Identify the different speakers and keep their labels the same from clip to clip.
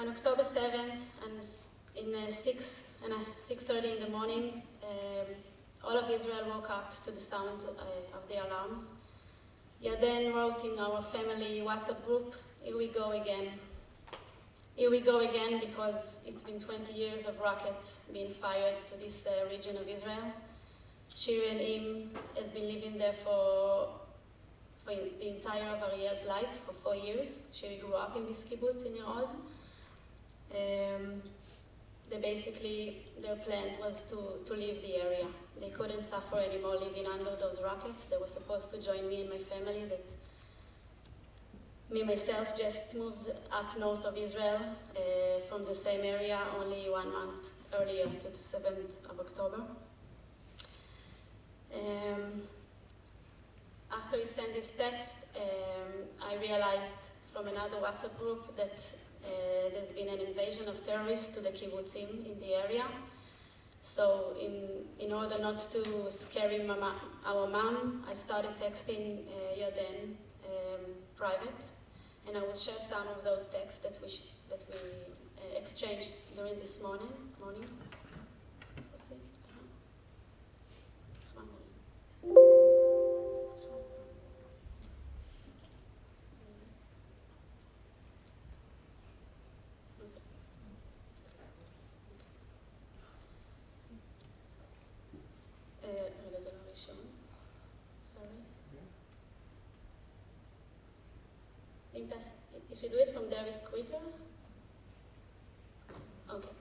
Speaker 1: On October 7th, and in 6:30 in the morning, all of Israel woke up to the sound of the alarms. Yarden wrote in our family WhatsApp group, "Here we go again. Here we go again," because it's been 20 years of rocket being fired to this region of Israel. Shiri and him has been living there for the entire of Ariel's life, for 4 years. Shiri grew up in this kibbutz in Nir Oz. Their plan was to leave the area. They couldn't suffer anymore living under those rockets. They were supposed to join me and my family. Myself just moved up north of Israel from the same area only 1 month earlier, to the 7th of October. After he sent this text, I realized from another WhatsApp group that there's been an invasion of terrorists to the kibbutzim in the area. So in order not to scare our mom, I started texting Yarden private, and I will share some of those texts that we exchanged during this morning. If you do it from there, it's quicker. Okay.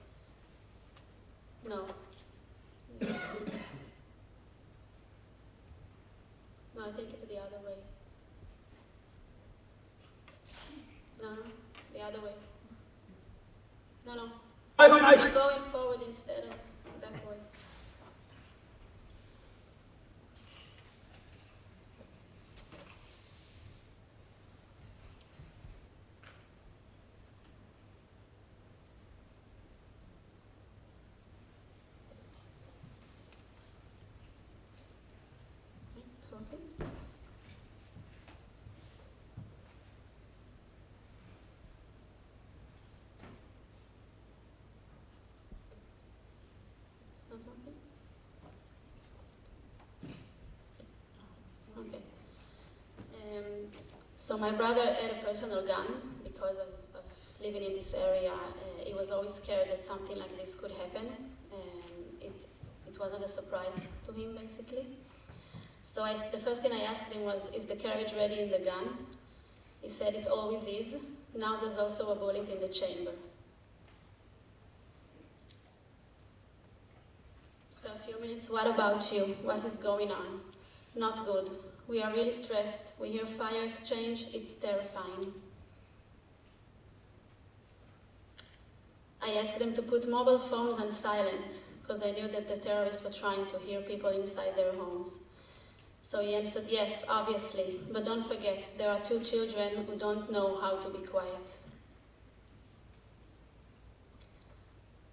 Speaker 1: No. No, I think it's the other way. No, the other way. No. I'm going forward instead of backward. Okay. It's not working? Okay. So my brother had a personal gun because of living in this area. He was always scared that something like this could happen. It wasn't a surprise to him, basically. So the first thing I asked him was, "Is the carriage ready in the gun?" He said, "It always is. Now there's also a bullet in the chamber." After a few minutes, "What about you? What is going on?" "Not good. We are really stressed. We hear fire exchange. It's terrifying." I asked them to put mobile phones on silent, because I knew that the terrorists were trying to hear people inside their homes. So he answered, "Yes, obviously, but don't forget, there are 2 children who don't know how to be quiet."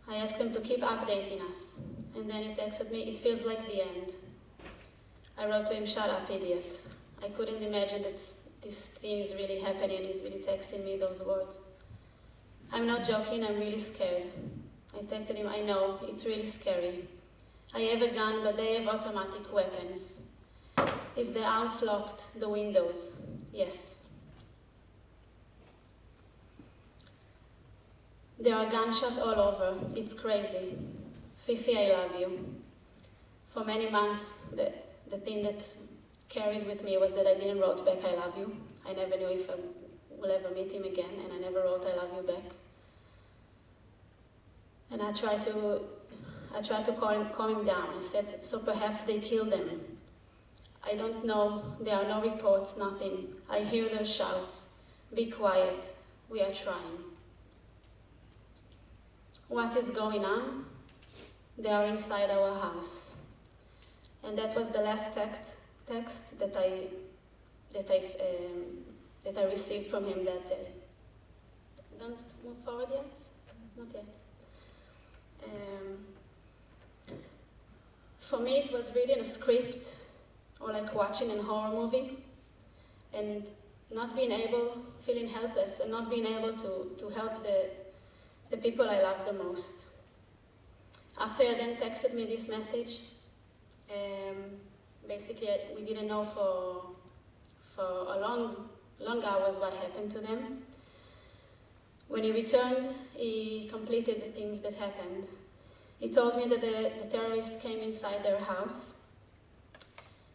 Speaker 1: I asked him to keep updating us, and then he texted me, "It feels like the end." I wrote to him, "Shut up, idiot." I couldn't imagine that this thing is really happening, and he's really texting me those words. "I'm not joking, I'm really scared." I texted him, "I know, it's really scary. I have a gun, but they have automatic weapons. Is the house locked? The windows?" "Yes." "There are gunshots all over. It's crazy. Fifi, I love you." For many months, the thing that carried with me was that I didn't write back, "I love you." I never knew if I will ever meet him again, and I never wrote, "I love you" back. And I tried to calm him down. I said, "So perhaps they killed them. I don't know, there are no reports, nothing. I hear their shouts. Be quiet, we are trying." "What is going on?" "They are inside our house." And that was the last text that I received from him that day. Don't move forward yet? Not yet. For me, it was reading a script, or like watching a horror movie, and feeling helpless, and not being able to help the people I love the most. After Yarden texted me this message, basically we didn't know for a long hours what happened to them. When he returned, he completed the things that happened. He told me that the terrorist came inside their house.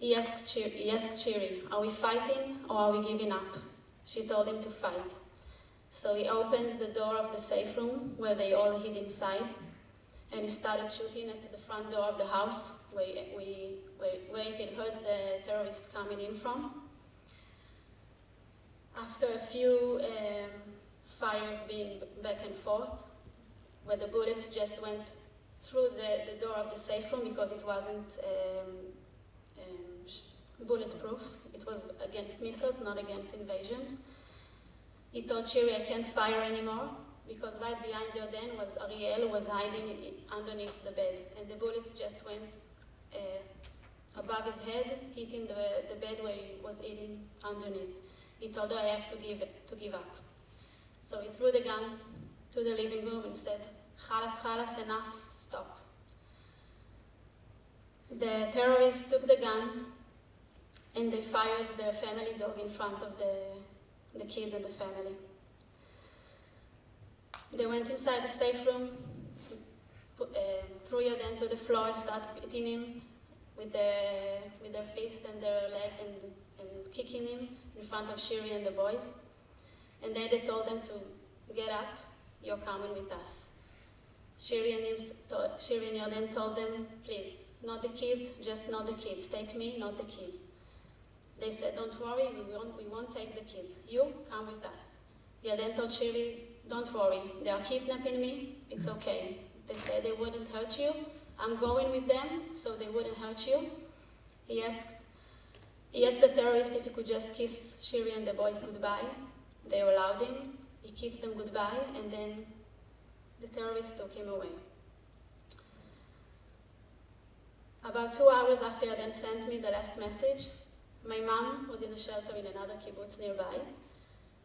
Speaker 1: He asked Shiri, are we fighting or are we giving up? She told him to fight. So he opened the door of the safe room where they all hid inside, and he started shooting at the front door of the house where he could hear the terrorist coming in from. After a few fires being back and forth, where the bullets just went through the door of the safe room because it wasn't bulletproof. It was against missiles, not against invasions. He told Shiri, I can't fire anymore, because right behind Yarden was Ariel, who was hiding underneath the bed, and the bullets just went above his head, hitting the bed where he was eating underneath. He told her, I have to give up. So he threw the gun to the living room and said, Khalas, khalas, enough, stop. The terrorists took the gun and they fired their family dog in front of the kids and the family. They went inside the safe room, threw Yarden to the floor and started beating him with their fist and their leg and kicking him in front of Shiri and the boys. And then they told them to get up, you're coming with us. Shiri and Yarden told them, please, not the kids, just not the kids. Take me, not the kids. They said, don't worry, we won't take the kids. You come with us. Yarden told Shiri, don't worry, they are kidnapping me, it's okay. They said they wouldn't hurt you. I'm going with them, so they wouldn't hurt you. He asked the terrorist if he could just kiss Shiri and the boys goodbye. They allowed him. He kissed them goodbye, and then the terrorists took him away. About 2 hours after Yarden sent me the last message, my mom was in a shelter in another kibbutz nearby,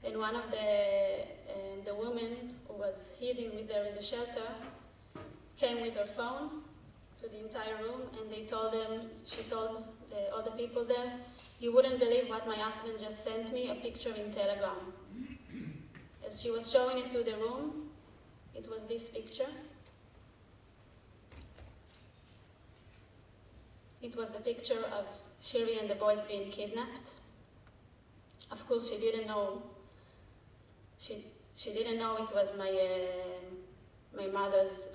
Speaker 1: and one of the women who was hiding with her in the shelter came with her phone to the entire room, and she told all the people there, you wouldn't believe what my husband just sent me, a picture in Telegram. As she was showing it to the room, it was this picture. It was the picture of Shiri and the boys being kidnapped. Of course, she didn't know. She didn't know it was my mother's.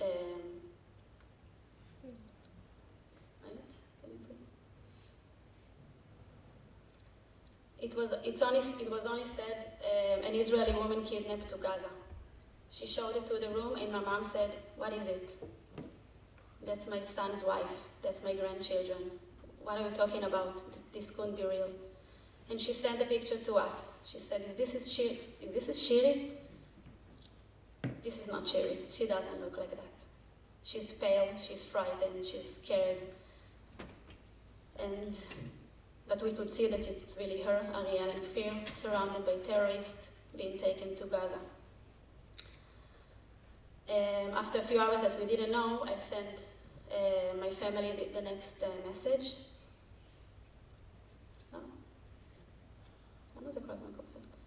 Speaker 1: It was only said an Israeli woman kidnapped to Gaza. She showed it to the room, and my mom said, "What is it?" That's my son's wife. That's my grandchildren. What are you talking about? This couldn't be real. And she sent the picture to us. She said, Is this Shiri? This is not Shiri. She doesn't look like that. She's pale, she's frightened, she's scared. But we could see that it's really her, Ariel and Kfir, surrounded by terrorists, being taken to Gaza. After a few hours that we didn't know, I sent my family the next message. No? למה זה כל הזמן קופץ?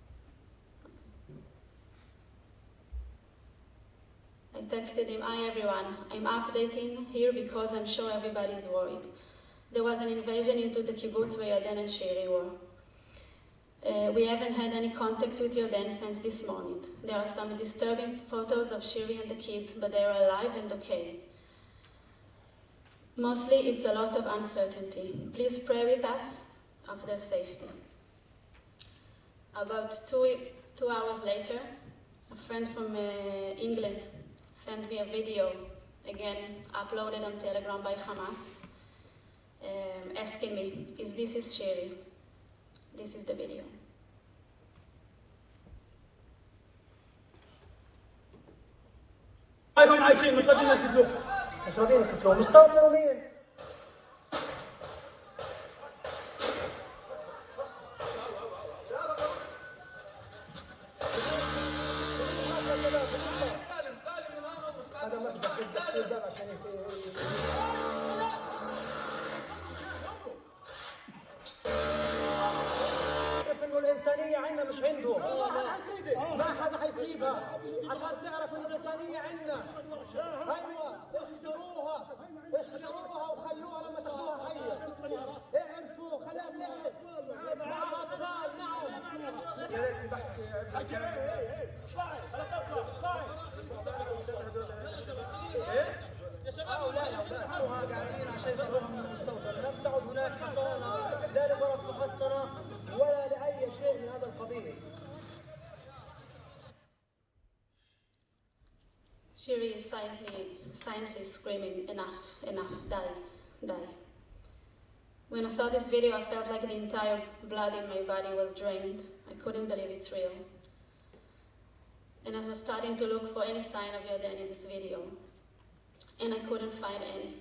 Speaker 1: I texted him, hi everyone, I'm updating here because I'm sure everybody's worried. There was an invasion into the kibbutz where Yarden and Shiri were. We haven't had any contact with Yarden since this morning. There are some disturbing photos of Shiri and the kids, but they are alive and okay. Mostly it's a lot of uncertainty. Please pray with us of their safety. About two hours later, a friend from England sent me a video, again uploaded on Telegram by Hamas, asking me, is this Shiri? This is the video.
Speaker 2: هم عايشين مش راضيين يقتلوه مستوطنين. هذا مكتب الباب عشان تعرف انه الانسانيه عندنا مش عندهم. ما حدا حيسيبها عشان تعرف انه الانسانيه عندنا. ايوه استروها وخلوها لما تاخذوها حيه. اعرفوا خليها تعرف معها اطفال. نعم يا ريت بحكي يا شباب هؤلاء قاعدين عشان يطلعوها من المستوطن. لم تعد هناك حصانه لا لغرف محصنه ولا لاي شيء من هذا القبيل.
Speaker 1: Shiri is silently screaming, enough, enough, die, die. When I saw this video, I felt like the entire blood in my body was drained. I couldn't believe it's real. And I was starting to look for any sign of Yarden in this video. And I couldn't find any.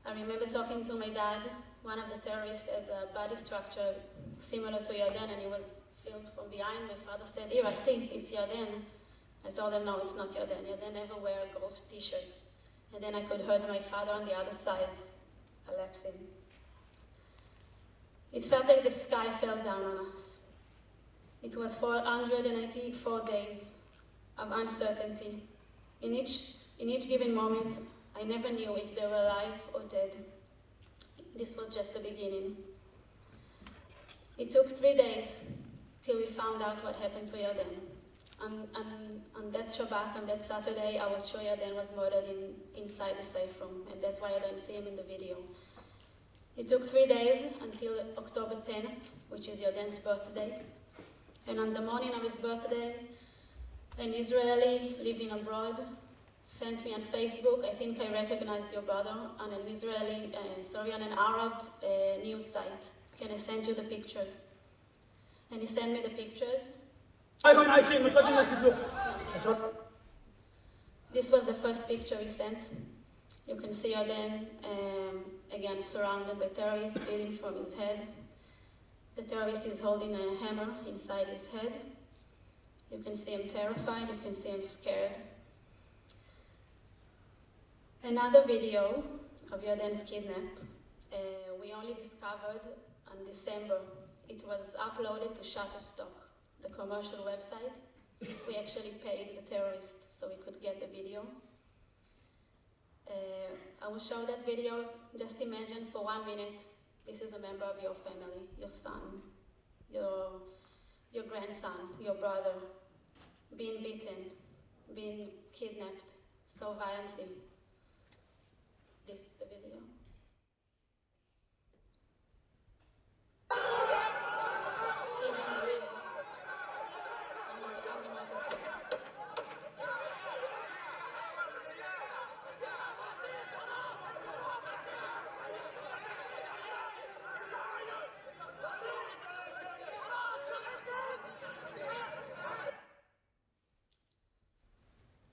Speaker 1: I remember talking to my dad. One of the terrorists has a body structure similar to Yarden, and it was filmed from behind. My father said, "Here, I see, it's Yarden." I told him, "No, it's not Yarden. Yarden never wear golf t-shirts." And then I could hear my father on the other side collapsing. It felt like the sky fell down on us. It was 484 days of uncertainty. In each given moment, I never knew if they were alive or dead. This was just the beginning. It took 3 days till we found out what happened to Yarden. On that Shabbat, on that Saturday, I was sure Yarden was murdered inside the safe room, and that's why I don't see him in the video. It took 3 days until October 10th, which is Yarden's birthday. And on the morning of his birthday, an Israeli living abroad sent me on Facebook, I think I recognized your brother, on an on an Arab news site. Can I send you the pictures? And he sent me the pictures. This was the first picture he sent. You can see Yarden, again, surrounded by terrorists, bleeding from his head. The terrorist is holding a hammer inside his head. You can see him terrified, you can see him scared. Another video of Yarden's kidnap, we only discovered on December. It was uploaded to Shutterstock, the commercial website. We actually paid the terrorist so we could get the video. I will show that video. Just imagine for 1 minute, this is a member of your family, your son, your grandson, your brother, being beaten, being kidnapped so violently. This is the video. He's in the video. On the motorcycle.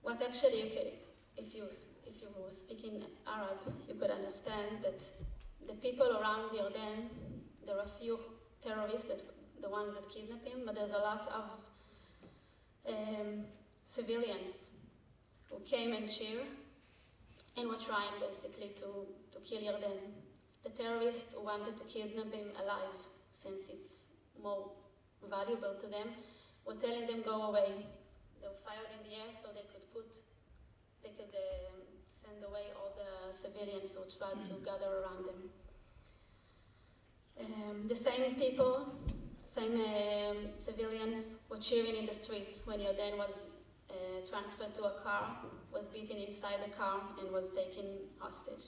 Speaker 1: What actually, if you were speaking Arab, you could understand that the people around Yarden, there are few terrorists, the ones that kidnap him, but there's a lot of civilians who came and cheered and were trying basically to kill Yarden. The terrorists who wanted to kidnap him alive, since it's more valuable to them, were telling them go away. They were fired in the air so they could send away all the civilians who tried to gather around them. The same people, civilians were cheering in the streets when Yarden was transferred to a car, was beaten inside the car and was taken hostage.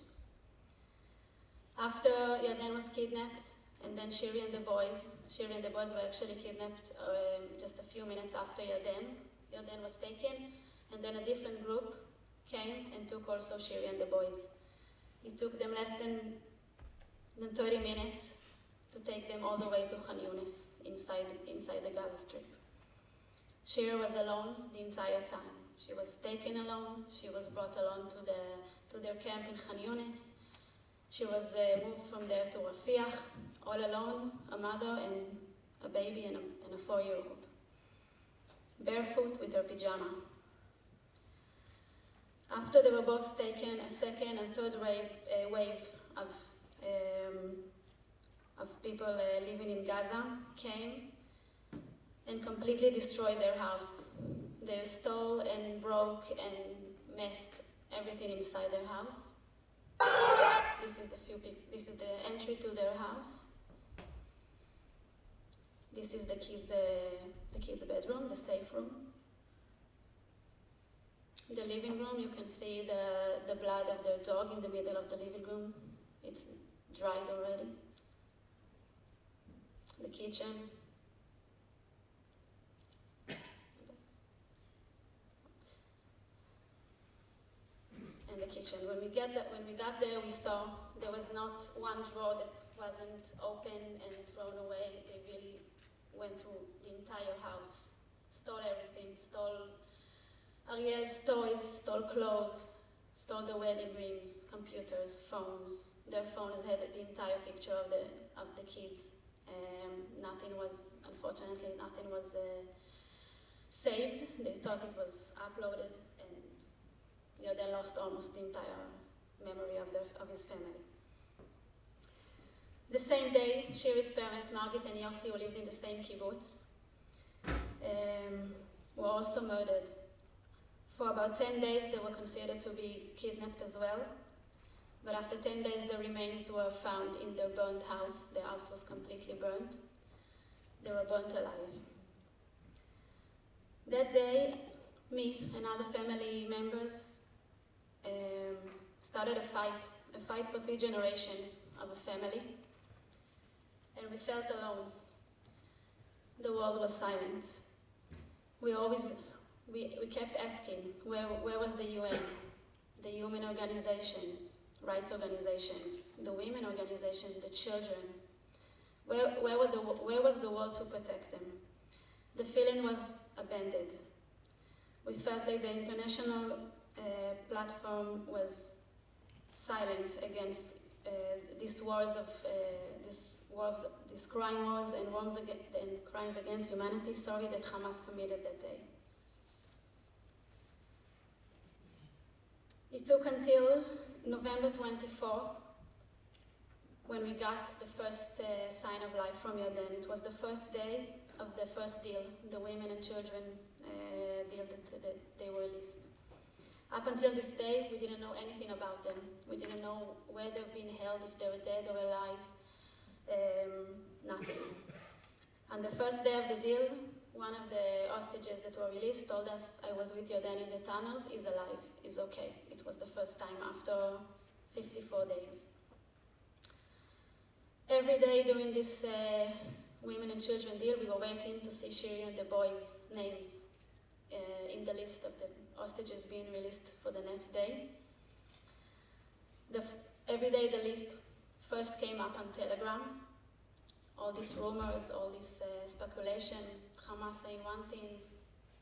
Speaker 1: After Yarden was kidnapped, and then Shiri and the boys were actually kidnapped just a few minutes after Yarden. Yarden was taken, and then a different group came and took also Shiri and the boys. It took them less than 30 minutes to take them all the way to Khan Yunis, inside the Gaza Strip. Shiri was alone the entire time. She was taken alone, she was brought alone to their camp in Khan Yunis. She was moved from there to Rafiah, all alone, a mother and a baby and a 4-year-old. Barefoot with her pajama. After they were both taken, a second and third wave of people living in Gaza came and completely destroyed their house. They stole and broke and messed everything inside their house. This is the entry to their house. This is the kids' bedroom, the safe room. The living room, you can see the blood of their dog in the middle of the living room. It's dried already. The kitchen. And the kitchen. When we got there, we saw there was not one drawer that wasn't open and thrown away. They really went through the entire house, stole everything, stole Ariel's toys, stole clothes, stole the wedding rings, computers, phones. Their phones had the entire picture of the kids. Unfortunately, nothing was saved. They thought it was uploaded, and they lost almost the entire memory of his family. The same day, Shiri's parents, Margit and Yossi, who lived in the same kibbutz, were also murdered. For about 10 days, they were considered to be kidnapped as well. But after 10 days, the remains were found in their burnt house. Their house was completely burnt. They were burnt alive. That day, me and other family members started a fight for 3 generations of a family. And we felt alone. The world was silent. We kept asking, where was the UN, the human organizations, rights organizations, the women organizations, the children? Where was the world to protect them? The feeling was abandoned. We felt like the international platform was silent against these crime wars and crimes against humanity, that Hamas committed that day. It took until November 24th when we got the first sign of life from Yarden. It was the first day of the first deal, the women and children deal that they were released. Up until this day, we didn't know anything about them. We didn't know where they've been held, if they were dead or alive, nothing. On the first day of the deal, one of the hostages that were released told us, I was with Yarden in the tunnels, he's alive, he's okay. It was the first time after 54 days. Every day during this women and children deal, we were waiting to see Shiri and the boys' names in the list of the hostages being released for the next day. Every day the list first came up on Telegram. All these rumors, all this speculation, Hamas saying one thing,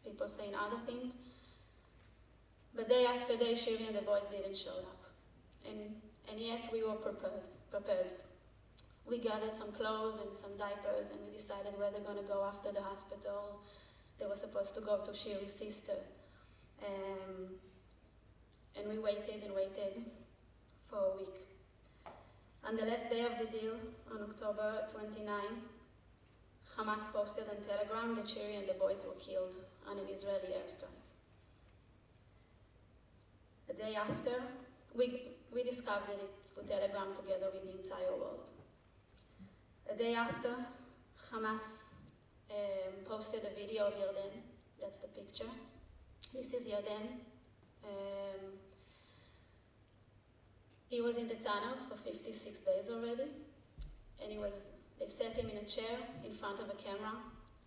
Speaker 1: people saying other things. But day after day, Shiri and the boys didn't show up. And yet we were prepared. We gathered some clothes and some diapers, and we decided where they're going to go after the hospital. They were supposed to go to Shiri's sister. And we waited and waited for a week. On the last day of the deal, on October 29, Hamas posted on Telegram that Shiri and the boys were killed on an Israeli airstrike. The day after, we discovered it through Telegram together with the entire world. A day after, Hamas posted a video of Yarden. That's the picture. This is Yarden. He was in the tunnels for 56 days already, and they set him in a chair in front of a camera,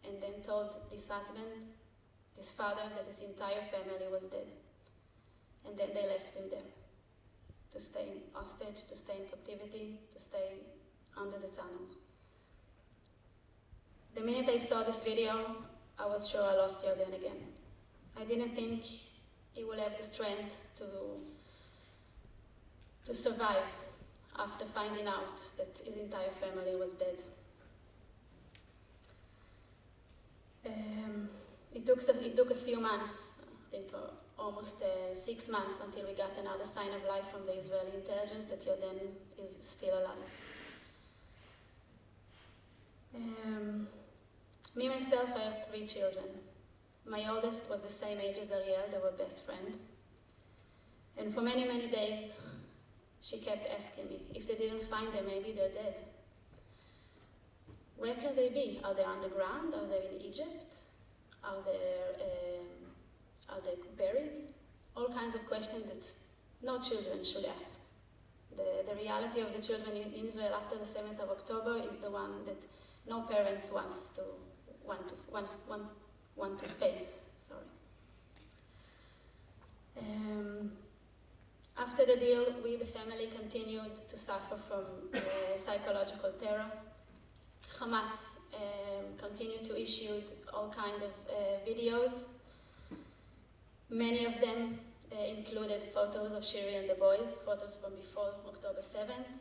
Speaker 1: and then told this father, that his entire family was dead. And then they left him there to stay hostage, to stay in captivity, to stay under the tunnels. The minute I saw this video, I was sure I lost Yarden again. I didn't think he will have the strength to survive after finding out that his entire family was dead. It took a few months, I think almost 6 months until we got another sign of life from the Israeli intelligence that Yarden is still alive. Me, myself, I have 3 children. My oldest was the same age as Ariel, they were best friends. And for many, many days, she kept asking me, if they didn't find them, maybe they're dead. Where can they be? Are they underground? Are they in Egypt? Are they buried? All kinds of questions that no children should ask. The reality of the children in Israel after the 7th of October is the one that no parents want to face. Sorry. After the deal, we, the family, continued to suffer from psychological terror. Hamas continued to issue all kinds of videos. Many of them included photos of Shiri and the boys, photos from before October 7th,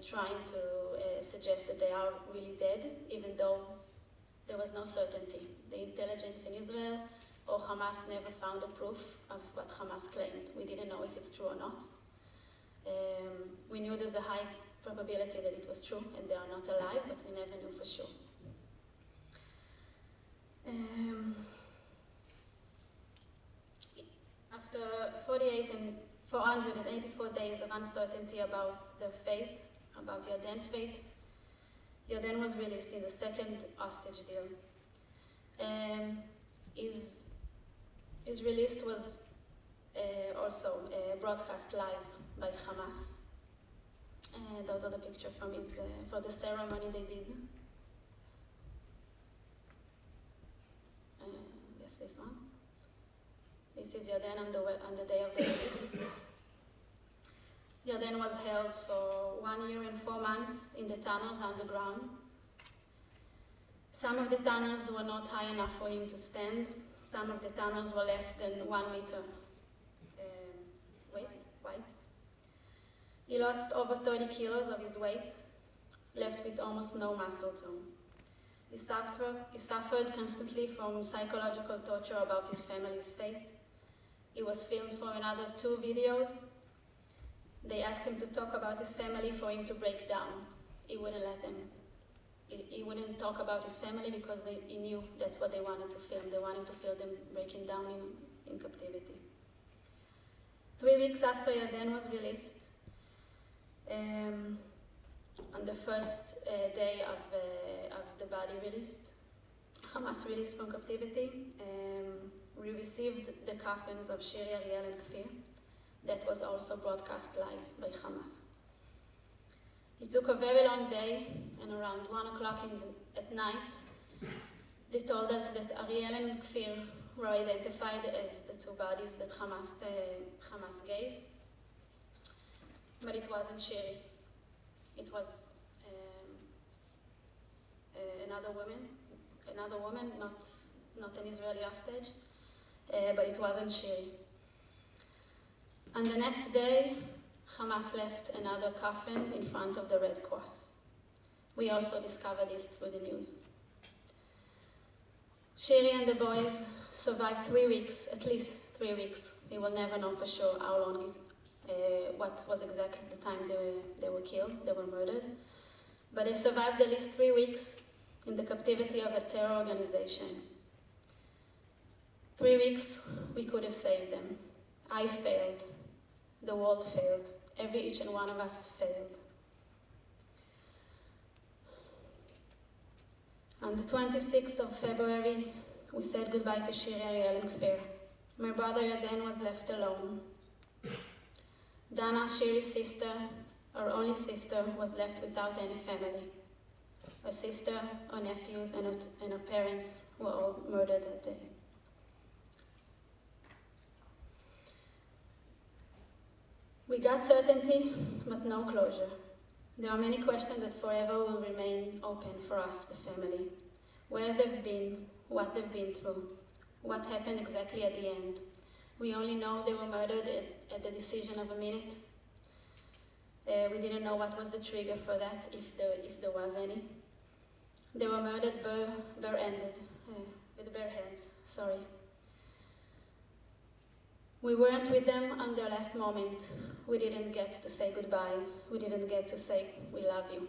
Speaker 1: trying to suggest that they are really dead, even though there was no certainty. The intelligence in Israel or Hamas never found a proof of what Hamas claimed. We didn't know if it's true or not. We knew there's a high probability that it was true and they are not alive, but we never knew for sure. After 484 days of uncertainty about their fate, about Yarden's fate, Yarden was released in the second hostage deal. His release was also broadcast live by Hamas. Those are the pictures from for the ceremony they did. Yes, this one. This is Yarden on the day of the release. Yarden was held for 1 year and 4 months in the tunnels underground. Some of the tunnels were not high enough for him to stand. Some of the tunnels were less than 1 meter wide. He lost over 30 kilos of his weight, left with almost no muscle tone. He suffered constantly from psychological torture about his family's fate. He was filmed for another 2 videos. They asked him to talk about his family for him to break down. He wouldn't let them. He wouldn't talk about his family because he knew that's what they wanted to film. They wanted to film them breaking down in captivity. 3 weeks after Yarden was released, on the first day of the body released, Hamas released from captivity, we received the coffins of Shiri, Ariel, and Kfir. That was also broadcast live by Hamas. It took a very long day, and around 1 o'clock at night, they told us that Ariel and Kfir were identified as the 2 bodies that Hamas gave, but it wasn't Shiri. It was another woman, not an Israeli hostage, but it wasn't Shiri. And the next day, Hamas left another coffin in front of the Red Cross. We also discovered this through the news. Shiri and the boys survived 3 weeks, at least 3 weeks. We will never know for sure how long what was exactly the time they were killed, they were murdered. But they survived at least 3 weeks in the captivity of a terror organization. 3 weeks, we could have saved them. I failed. The world failed. Each and one of us failed. On the 26th of February, we said goodbye to Shiri, Ariel, and Kfir. My brother Yarden was left alone. Dana, Shiri's sister, our only sister, was left without any family. Her sister, her nephews, and her parents were all murdered that day. We got certainty, but no closure. There are many questions that forever will remain open for us, the family. Where they've been, what they've been through, what happened exactly at the end. We only know they were murdered at the decision of a minute. We didn't know what was the trigger for that, if there was any. They were murdered bare-handed, with bare hands, sorry. We weren't with them on their last moment. We didn't get to say goodbye. We didn't get to say, we love you.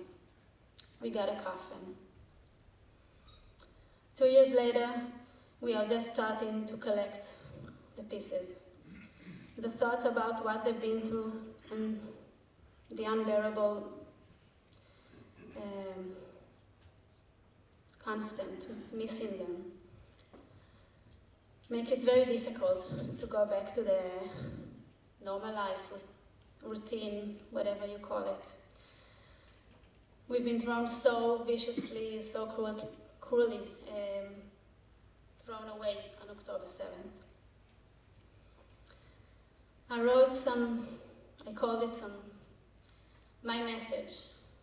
Speaker 1: We got a coffin. 2 years later, we are just starting to collect the pieces. The thoughts about what they've been through and the unbearable constant missing them make it very difficult to go back to the normal life, routine, whatever you call it. We've been thrown so viciously, so cruelly thrown away on October 7th. I called it my message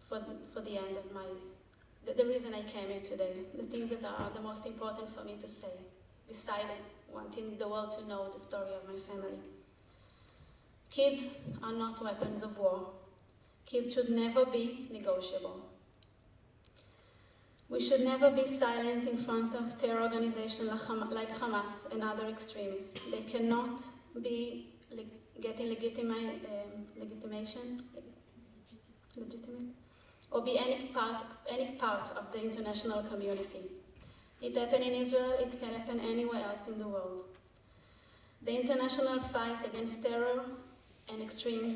Speaker 1: for the end of the reason I came here today, the things that are the most important for me to say, beside wanting the world to know the story of my family. Kids are not weapons of war. Kids should never be negotiable. We should never be silent in front of terror organizations like Hamas and other extremists. They cannot be getting legitimate, or be any part of the international community. It happened in Israel, it can happen anywhere else in the world. The international fight against terror and extreme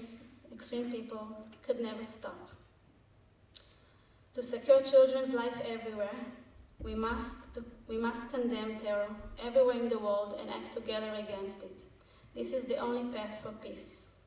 Speaker 1: people could never stop. To secure children's life everywhere, we must condemn terror everywhere in the world and act together against it. This is the only path for peace.